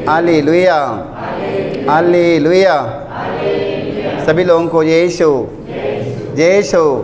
Hallelujah, hallelujah. सभी लोगों को यीशु, यीशु।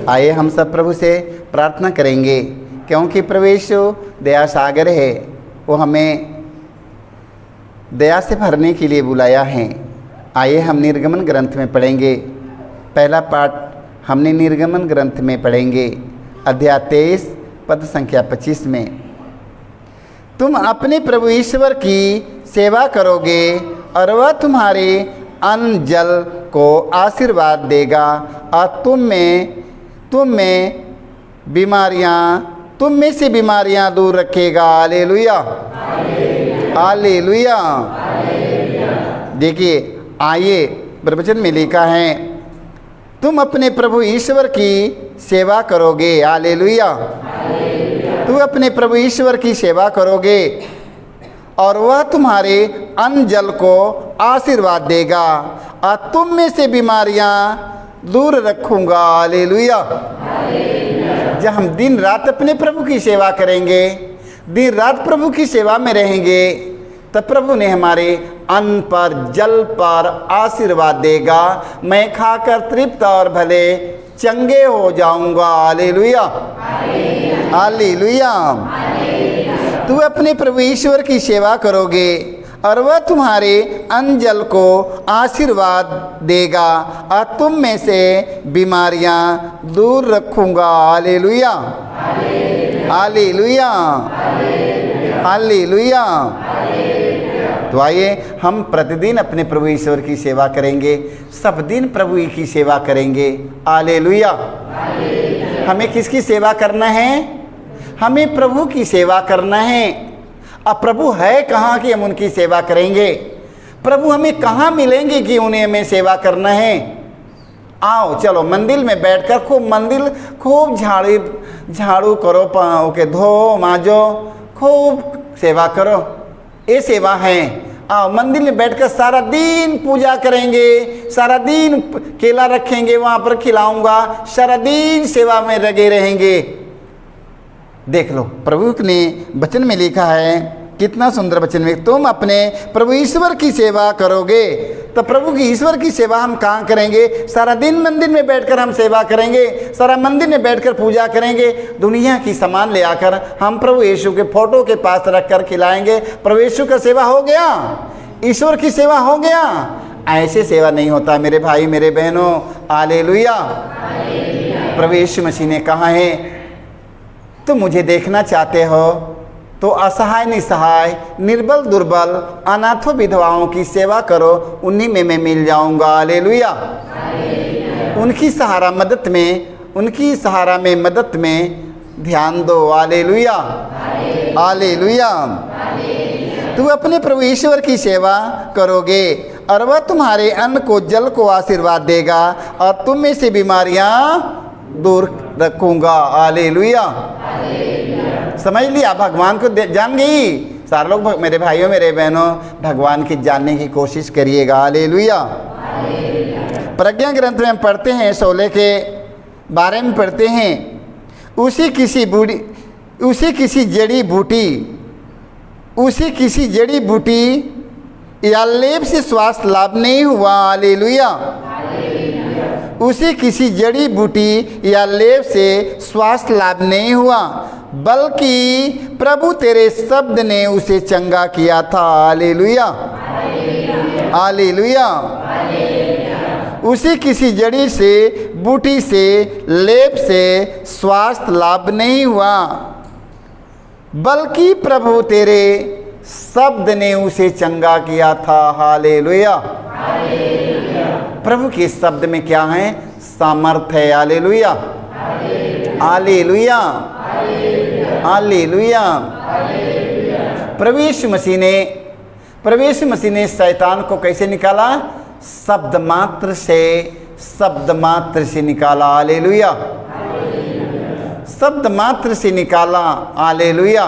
आइए हम सब प्रभु से प्रार्थना करेंगे, क्योंकि प्रभु यीशु दया सागर है। वो हमें दया से भरने के लिए बुलाया है। आइए हम निर्गमन ग्रंथ में पढ़ेंगे। पहला पाठ हमने निर्गमन ग्रंथ में पढ़ेंगे, अध्याय 23 पद संख्या 25 में। तुम अपने प्रभु ईश्वर की सेवा करोगे और वह तुम्हारे अन्न जल को आशीर्वाद देगा और तुम में से बीमारियां दूर रखेगा। Hallelujah, hallelujah. देखिए, आइए प्रवचन में लिखा है, तुम अपने प्रभु ईश्वर की सेवा करोगे। हालेलुया। तुम अपने प्रभु ईश्वर की सेवा करोगे और वह तुम्हारे अन्न जल को आशीर्वाद देगा और तुम में से बीमारियां दूर रखूंगा। हालेलुया। जब हम दिन रात अपने प्रभु की सेवा करेंगे, दिन रात प्रभु की सेवा में रहेंगे, तब प्रभु ने हमारे अन्न पर जल पर आशीर्वाद देगा। मैं खाकर तृप्त और भले चंगे हो जाऊंगा। Hallelujah, hallelujah. तू अपने प्रभु ईश्वर की सेवा करोगे और वह तुम्हारे अन्न जल को आशीर्वाद देगा और तुम में से बीमारियां दूर रखूंगा। Hallelujah, hallelujah, hallelujah. तो आइए हम प्रतिदिन अपने प्रभु ईश्वर की सेवा करेंगे, सब दिन प्रभु की सेवा करेंगे। हालेलुया। हमें किसकी सेवा करना है? हमें प्रभु की सेवा करना है। अब प्रभु है कहाँ कि हम उनकी सेवा करेंगे? प्रभु हमें कहाँ मिलेंगे कि उन्हें हमें सेवा करना है? आओ चलो मंदिर में बैठकर खूब झाड़ू करो, पाँव के धो मांजो, खूब सेवा करो, ये सेवा है। आओ मंदिर में बैठकर सारा दिन पूजा करेंगे, सारा दिन केला रखेंगे वहाँ पर खिलाऊंगा, सारा दिन सेवा में लगे रहेंगे। देख लो प्रभु ने वचन में लिखा है, कितना सुंदर वचन में, तुम अपने प्रभु ईश्वर की सेवा करोगे। तो प्रभु की ईश्वर की सेवा हम कहाँ करेंगे? सारा दिन मंदिर में बैठकर हम सेवा करेंगे, सारा मंदिर में बैठकर पूजा करेंगे। दुनिया की सामान ले आकर हम प्रभु यीशु के फोटो के पास रखकर खिलाएंगे। प्रभु यीशु का सेवा हो गया, ईश्वर की सेवा हो गया। ऐसे सेवा नहीं होता मेरे भाई मेरे बहनों। हालेलुया। प्रभु यीशु मसीह ने कहा है, तुम मुझे देखना चाहते हो तो असहाय निसहाय, निर्बल दुर्बल, अनाथों विधवाओं की सेवा करो, उन्हीं में मैं मिल जाऊंगा। हालेलुया। उनकी सहारा में मदद में ध्यान दो। Hallelujah, hallelujah. तू अपने प्रभु ईश्वर की सेवा करोगे और वह तुम्हारे अन्न को जल को आशीर्वाद देगा और तुम में से बीमारियां दूर रखूंगा। हालेलुया। समझ लिया? भगवान को जान गई? सारे लोग मेरे भाइयों मेरे बहनों भगवान की जानने की कोशिश करिएगा। हालेलुया। प्रज्ञा ग्रंथ में हम पढ़ते हैं, 16 के बारे में पढ़ते हैं, उसी किसी जड़ी बूटी या लेप से स्वास्थ्य लाभ नहीं हुआ। हालेलुया। उसे किसी जड़ी बूटी या लेप से स्वास्थ्य लाभ नहीं हुआ, बल्कि प्रभु तेरे शब्द ने उसे चंगा किया था। Hallelujah, hallelujah. उसे किसी जड़ी से बूटी से लेप से स्वास्थ्य लाभ नहीं हुआ, बल्कि प्रभु तेरे शब्द ने उसे चंगा किया था। हालेलुया। प्रभु के शब्द में क्या है? सामर्थ है। Hallelujah, hallelujah, hallelujah. प्रभु यीशु मसीह ने शैतान को कैसे निकाला? शब्द मात्र से निकाला। हालेलुया, शब्द मात्र से निकाला। हालेलुया।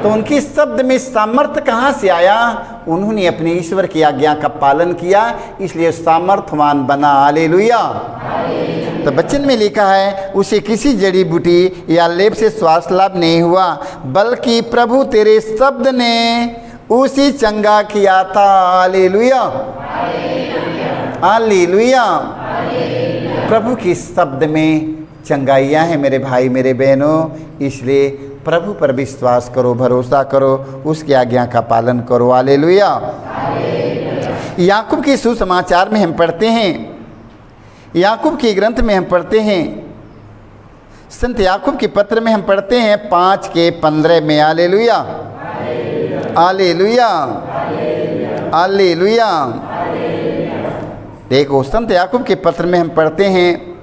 तो उनकी शब्द में सामर्थ्य कहाँ से आया? उन्होंने अपने ईश्वर की आज्ञा का पालन किया, इसलिए सामर्थ्यवान बना। हालेलुया। तो वचन में लिखा है, उसे किसी जड़ी बूटी या लेप से स्वास्थ्य लाभ नहीं हुआ, बल्कि प्रभु तेरे शब्द ने उसी चंगा किया था। Hallelujah, hallelujah. प्रभु के शब्द में चंगाइयाँ हैं मेरे भाई मेरे बहनों, इसलिए प्रभु पर विश्वास करो, भरोसा करो, उसकी आज्ञा का पालन करो। हालेलुया। याकूब के सुसमाचार में हम पढ़ते हैं, याकूब के ग्रंथ में हम पढ़ते हैं, संत याकूब के पत्र में हम पढ़ते हैं 5:15 में। Hallelujah, hallelujah, hallelujah. देखो संत याकूब के पत्र में हम पढ़ते हैं,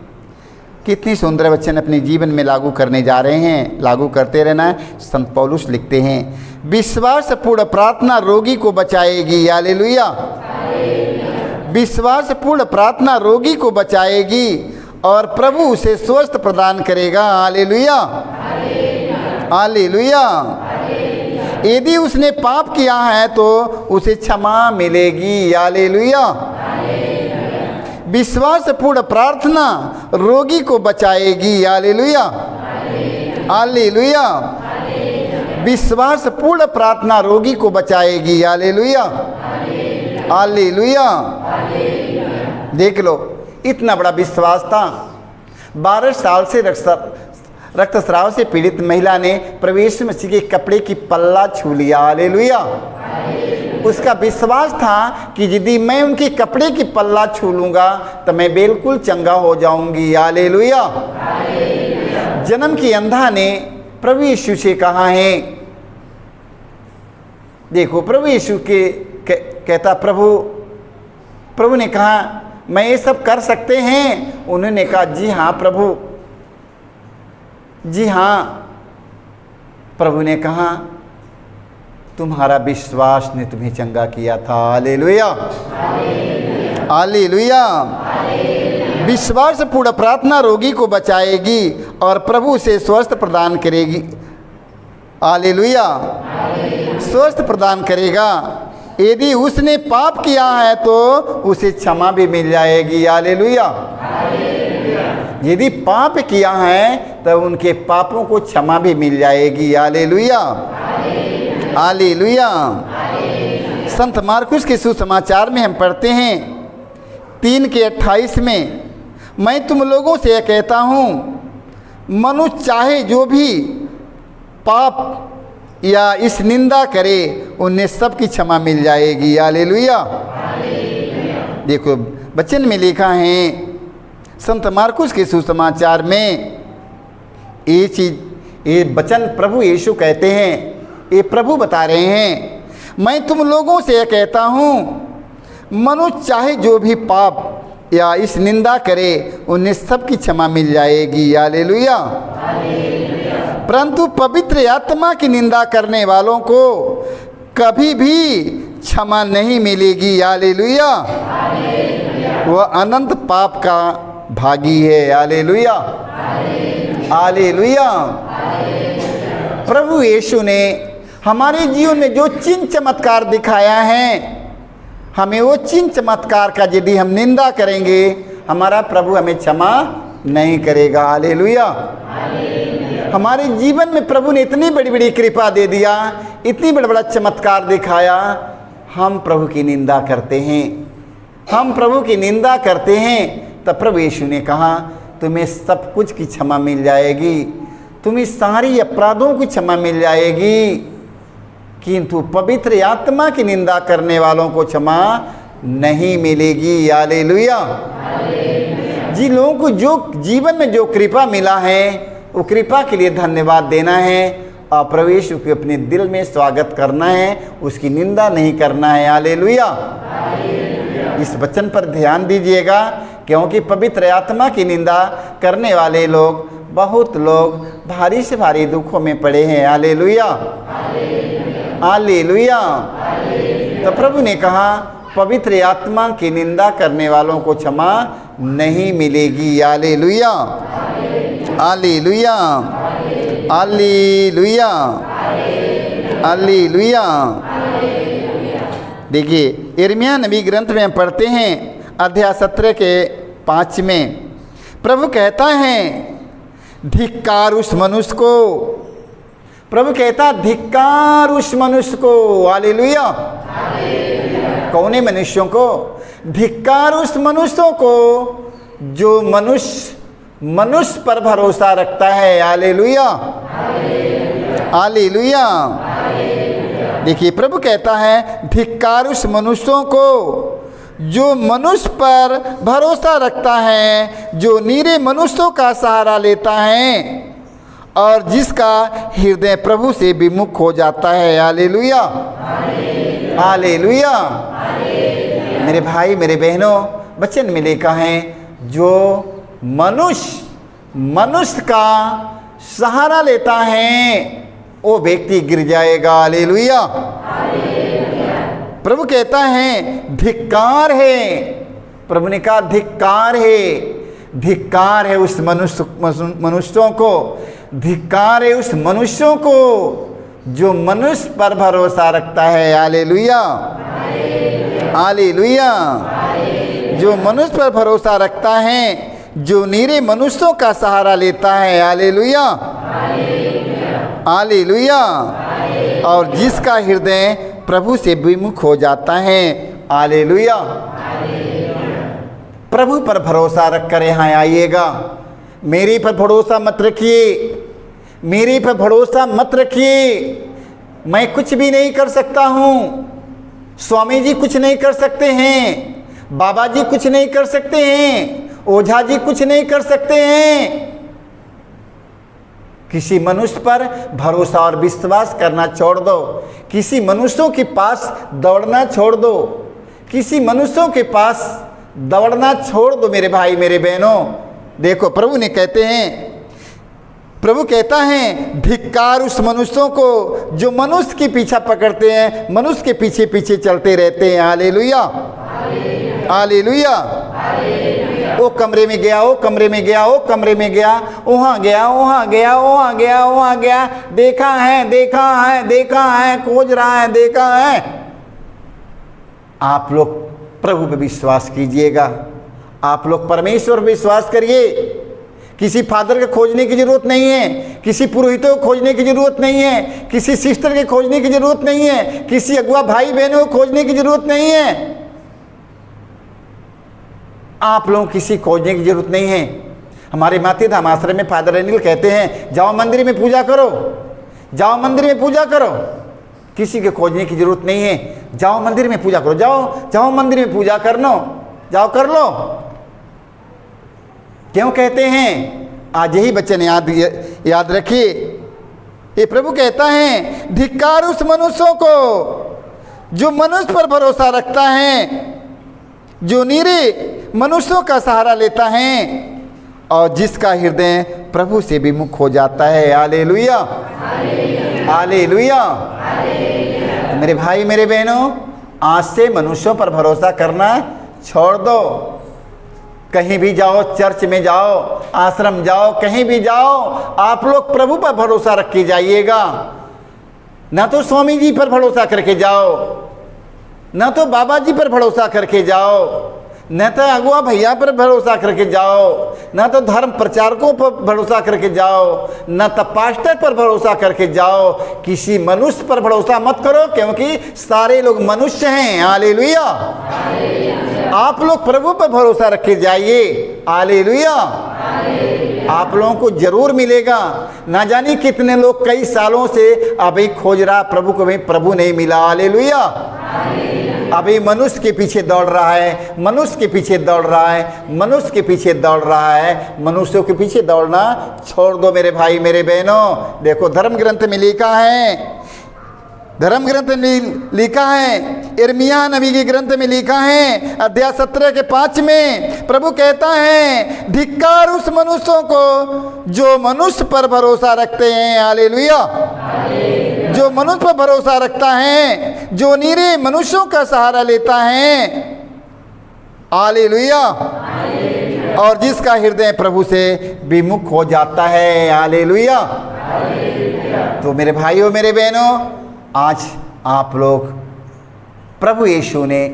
कितनी सुंदर वचन अपने जीवन में लागू करने जा रहे हैं, लागू करते रहना है। संत पौलुस लिखते हैं, विश्वासपूर्ण प्रार्थना रोगी को बचाएगी। हालेलुया, विश्वासपूर्ण प्रार्थना रोगी को बचाएगी और प्रभु उसे स्वस्थ प्रदान करेगा। Hallelujah, hallelujah. यदि उसने पाप किया है तो उसे क्षमा मिलेगी। हालेलुया। विश्वासपूर्ण प्रार्थना रोगी को बचाएगी। Hallelujah, hallelujah. विश्वासपूर्ण प्रार्थना रोगी को बचाएगी। Hallelujah, hallelujah. देख लो, इतना बड़ा विश्वास था। 12 साल से रक्तस्राव से पीड़ित महिला ने प्रभु यीशु मसीह के कपड़े की पल्ला छू लिया। हालेलुया। उसका विश्वास था कि यदि मैं उनके कपड़े की पल्ला छू लूँगा तो मैं बिल्कुल चंगा हो जाऊंगी। हालेलुया। जन्म की अंधा ने प्रभु यीशु से कहा है, देखो प्रभु यीशु कहता, प्रभु ने कहा मैं ये सब कर सकते हैं? उन्होंने कहा जी हाँ प्रभु, जी हाँ। प्रभु ने कहा तुम्हारा विश्वास ने तुम्हें चंगा किया था। Hallelujah, hallelujah. विश्वासपूर्ण प्रार्थना रोगी को बचाएगी और प्रभु उसे स्वस्थ प्रदान करेगी। हालेलुया, स्वस्थ प्रदान करेगा। यदि उसने पाप किया है तो उसे क्षमा भी मिल जाएगी। हालेलुया। यदि पाप किया है तो उनके पापों को क्षमा भी मिल जाएगी। Hallelujah, hallelujah. संत मार्कुस के सुसमाचार में हम पढ़ते हैं 3:28 में, मैं तुम लोगों से यह कहता हूँ, मनुष्य चाहे जो भी पाप या इस निंदा करे उन्हें सबकी क्षमा मिल जाएगी। हालेलुया। देखो वचन में लिखा है संत मार्कुस के सुसमाचार में, ये चीज, ये वचन प्रभु यीशु कहते हैं, ये प्रभु बता रहे हैं, मैं तुम लोगों से यह कहता हूँ, मनुष्य चाहे जो भी पाप या इस निंदा करे उन्हें सबकी क्षमा मिल जाएगी। हालेलुया। परंतु पवित्र आत्मा की निंदा करने वालों को कभी भी क्षमा नहीं मिलेगी। हालेलुया। वह अनंत पाप का भागी है। Hallelujah, hallelujah. प्रभु यीशु ने हमारे जीवन में जो चिन्ह चमत्कार दिखाया है, हमें वो चिन्ह चमत्कार का यदि हम निंदा करेंगे, हमारा प्रभु हमें क्षमा नहीं करेगा। हालेलुया। हमारे जीवन में प्रभु ने इतनी बड़ी बड़ी कृपा दे दिया, इतनी बड़ा बड़ा चमत्कार दिखाया, हम प्रभु की निंदा करते हैं, हम प्रभु की निंदा करते हैं। तब प्रभु यीशु ने कहा तुम्हें सब कुछ की क्षमा मिल जाएगी, तुम्हें सारी अपराधों की क्षमा मिल जाएगी, किंतु पवित्र आत्मा की निंदा करने वालों को क्षमा नहीं मिलेगी। हालेलुया। जिन लोगों को जो जीवन में जो कृपा मिला है, वो कृपा के लिए धन्यवाद देना है और प्रभु यीशु के अपने दिल में स्वागत करना है, उसकी निंदा नहीं करना है। हालेलुया। इस वचन पर ध्यान दीजिएगा, क्योंकि पवित्र आत्मा की निंदा करने वाले लोग, बहुत लोग भारी से भारी दुखों में पड़े हैं। Hallelujah, hallelujah. तो प्रभु ने कहा पवित्र आत्मा की निंदा करने वालों को क्षमा नहीं मिलेगी। Hallelujah, hallelujah, hallelujah, hallelujah. देखिए यिर्मयाह नबी ग्रंथ में हम पढ़ते हैं अध्याय 17 के 5 में, प्रभु कहता है धिक्कार उस मनुष्य को, प्रभु कहता धिक्कार उस मनुष्य को। हालेलुया। कौन है मनुष्यों को? धिक्कार उस मनुष्यों को जो मनुष्य पर भरोसा रखता है। हालेलुया। हालेलुया। देखिए प्रभु कहता है धिक्कार उस मनुष्यों को जो मनुष्य पर भरोसा रखता है, जो नीरे मनुष्यों का सहारा लेता है और जिसका हृदय प्रभु से विमुख हो जाता है। हालेलुया। हालेलुया। मेरे भाई मेरे बहनों, वचन में लिखा है जो मनुष्य का सहारा लेता है वो व्यक्ति गिर जाएगा। हालेलुया। प्रभु कहता है धिक्कार है। प्रभु ने कहा धिक्कार है, धिक्कार है उस मनुष्यों को, धिक्कार है उस मनुष्यों को जो मनुष्य पर भरोसा रखता है। हालेलुया। हालेलुया। जो मनुष्य पर भरोसा रखता है, जो नीरे मनुष्यों का सहारा लेता है। हालेलुया। हालेलुया। और जिसका हृदय प्रभु से विमुख हो जाता है। हालेलुया। प्रभु पर भरोसा रखकर यहाँ आइएगा। मेरे पर भरोसा मत रखिए, मेरे पर भरोसा मत रखिए। मैं कुछ भी नहीं कर सकता हूँ, स्वामी जी कुछ नहीं कर सकते हैं, बाबा जी कुछ नहीं कर सकते हैं, ओझा जी कुछ नहीं कर सकते हैं। किसी मनुष्य पर भरोसा और विश्वास करना छोड़ दो, किसी मनुष्यों के पास दौड़ना छोड़ दो, किसी मनुष्यों के पास दौड़ना छोड़ दो मेरे भाई मेरे बहनों। देखो प्रभु ने कहते हैं, प्रभु कहता है धिक्कार उस मनुष्यों को जो मनुष्य के पीछा पकड़ते हैं, मनुष्य के पीछे पीछे चलते रहते हैं। हालेलुया। हालेलुया। वो कमरे में गया, वो कमरे में गया, वो कमरे में गया, वहाँ गया, वहाँ गया, वहाँ गया, वहाँ गया, देखा है, देखा है, देखा है, खोज रहा है, देखा है। आप लोग प्रभु पे विश्वास कीजिएगा, आप लोग परमेश्वर पर विश्वास करिए। किसी फादर के खोजने की जरूरत नहीं है, किसी पुरोहितों को खोजने की जरूरत नहीं है, किसी सिस्टर के खोजने की जरूरत नहीं है, किसी अगुआ भाई बहनों को खोजने की जरूरत नहीं है। आप लोगों किसी खोजने की जरूरत नहीं है। हमारे माते धाम आश्रम में फादर अनिल कहते हैं जाओ मंदिर में पूजा करो, जाओ मंदिर में पूजा करो। किसी के खोजने की जरूरत नहीं है, जाओ मंदिर में पूजा करो, जाओ जाओ मंदिर में पूजा कर लो, जाओ कर लो। क्यों कहते हैं? आज यही वचन याद रखिए। ये प्रभु कहता है धिक्कार उस मनुष्यों को जो मनुष्य पर भरोसा रखता है, जो नीरे मनुष्यों का सहारा लेता है और जिसका हृदय प्रभु से विमुख हो जाता है। हालेलुया। हालेलुया। मेरे भाई मेरे बहनों, आज से मनुष्यों पर भरोसा करना छोड़ दो। कहीं भी जाओ, चर्च में जाओ, आश्रम जाओ, कहीं भी जाओ, आप लोग प्रभु पर भरोसा रख के जाइएगा। ना तो स्वामी जी पर भरोसा करके जाओ, ना तो बाबा जी पर भरोसा करके जाओ, न तो अगुआ भैया पर भरोसा करके जाओ, न तो धर्म प्रचारकों पर भरोसा करके जाओ, न तो पास्टर पर भरोसा करके जाओ। किसी मनुष्य पर भरोसा मत करो, क्योंकि सारे लोग मनुष्य हैं। हालेलुया। आप लोग प्रभु पर भरोसा रख के जाइए। हालेलुया। आप लोगों को जरूर मिलेगा। ना जाने कितने लोग कई सालों से अभी खोज रहा प्रभु को, भाई प्रभु नहीं मिला। हालेलुया। अभी मनुष्य के पीछे दौड़ रहा है, मनुष्य के पीछे दौड़ रहा है, मनुष्य के पीछे दौड़ रहा है। मनुष्यों के पीछे दौड़ना छोड़ दो मेरे भाई मेरे बहनों। देखो धर्म ग्रंथ में लिखा है, धर्म ग्रंथ में लिखा है, यिर्मयाह नबी के ग्रंथ में लिखा है, अध्याय 17 के 5 में प्रभु कहता है धिक्कार उस मनुष्यों को जो मनुष्य पर भरोसा रखते हैं। हालेलुया। जो मनुष्य पर भरोसा रखता है, जो नीरे मनुष्यों का सहारा लेता है। हालेलुया। और जिसका हृदय प्रभु से विमुख हो जाता है। हालेलुया। तो मेरे भाइयों मेरे बहनों, आज आप लोग प्रभु यीशु ने,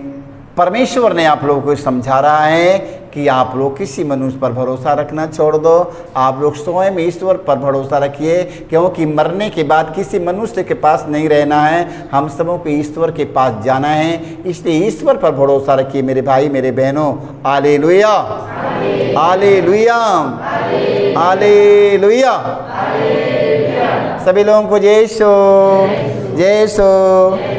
परमेश्वर ने आप लोगों को समझा रहा है कि आप लोग किसी मनुष्य पर भरोसा रखना छोड़ दो, आप लोग स्वयं ईश्वर पर भरोसा रखिए, क्योंकि मरने के बाद किसी मनुष्य के पास नहीं रहना है, हम सबों को ईश्वर के पास जाना है। इसलिए ईश्वर पर भरोसा रखिए मेरे भाई मेरे बहनों। Hallelujah, hallelujah, hallelujah. सभी लोगों को जय सो, जय सो।